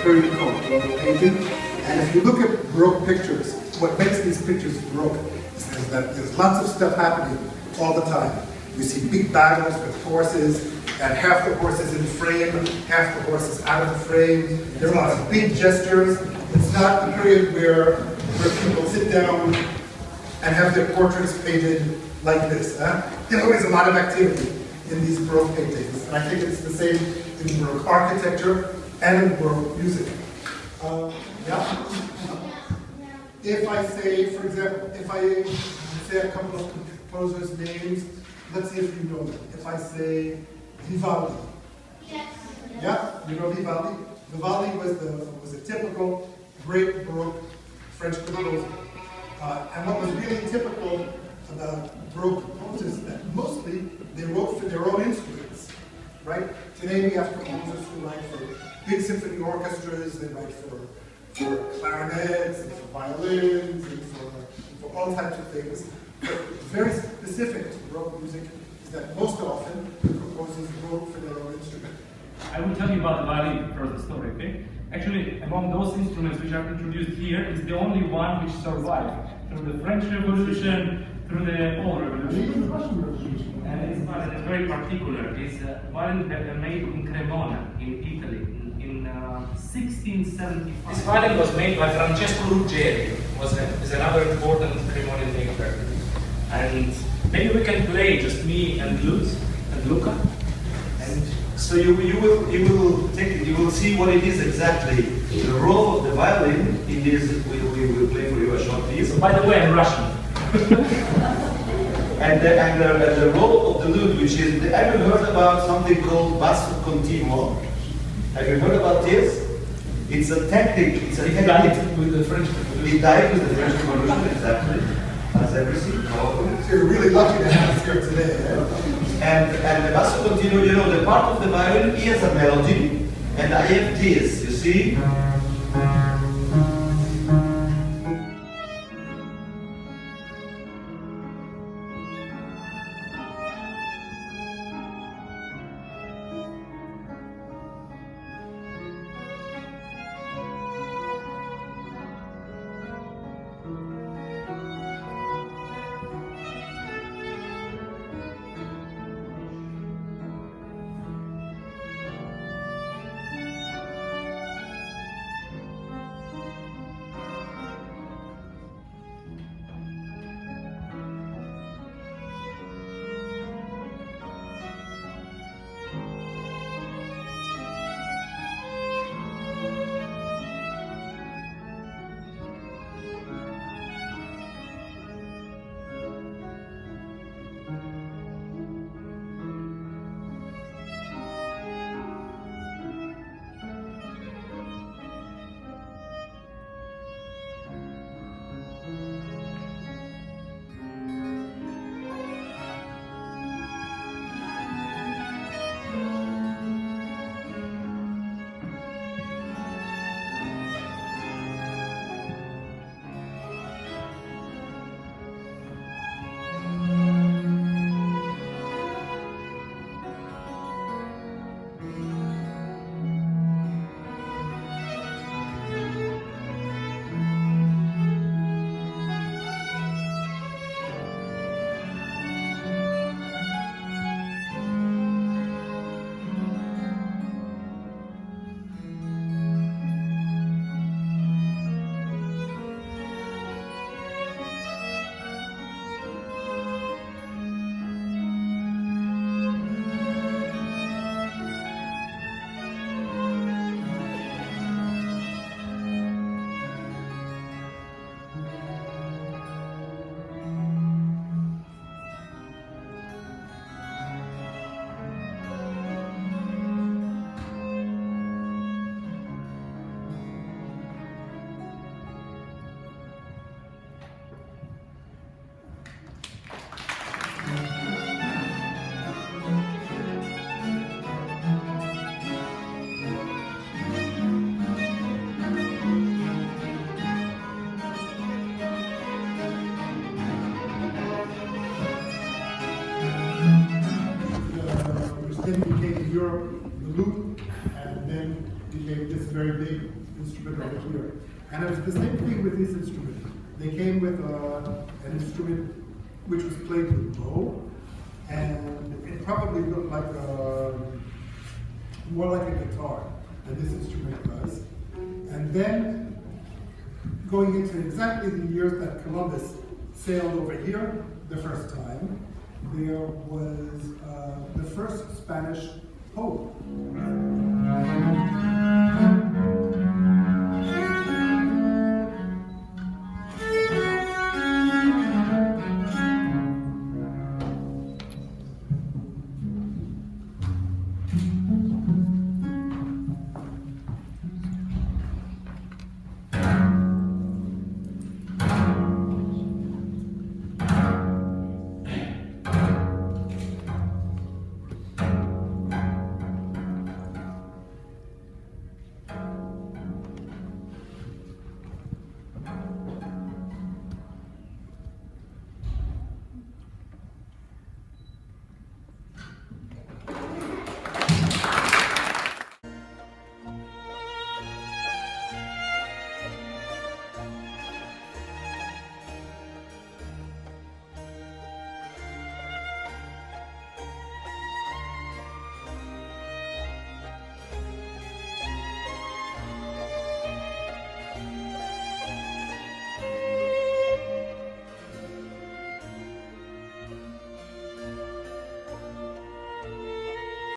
period called Baroque painting. And if you look at Baroque pictures, what makes these pictures Baroque is that there's lots of stuff happening all the time. You see big battles with horses, and half the horses in frame, half the horses out of the frame. There are a lot of big gestures. It's not a period where people sit down and have their portraits painted like this. There's always a lot of activity in these Baroque paintings, and I think it's the same in Baroque architecture and in Baroque music. Yeah? If I say, for example, if I say a couple of composers' names, let's see if you know them. If I say Vivaldi. Yes. Yeah, you know Vivaldi? Vivaldi was a typical great Baroque French composer. And what was really typical about Baroque composers is that mostly they wrote for their own instruments, right? Today we have composers who write for big symphony orchestras, they write for clarinets, and for violins, and for all types of things. But very specific to Baroque music is that most often the composers wrote for their own instrument. I will tell you about the violin for the story, okay? Actually, among those instruments which are introduced here, is the only one which survived through the French Revolution, through the Pole Revolution. Even the Russian Revolution. And it's very particular. It's a violin that they made in Cremona, in Italy, in 1675. This violin was made by Francesco Ruggeri, is another important Cremonian maker. And maybe we can play just me and Lutz and Luca. And so you will see what it is exactly. The role of the violin in this. We will play for you a short piece. So by the way, I'm Russian. and the role of the lute, which is, have you heard about something called basso continuo? Have you heard about this? It's a technique. It's a technique with the French Revolution. It died with the French Revolution, exactly. As everything. So you're really lucky to have us here today. And the basso continuo, you know, the part of the violin is a melody, and I have this, you see? Then became in Europe the lute, and then became this very big instrument over here. And it was the same thing with this instrument. They came with an instrument which was played with bow, and it probably looked like more like a guitar than this instrument does. And then, going into exactly the years that Columbus sailed over here the first time, there was the first Spanish pope.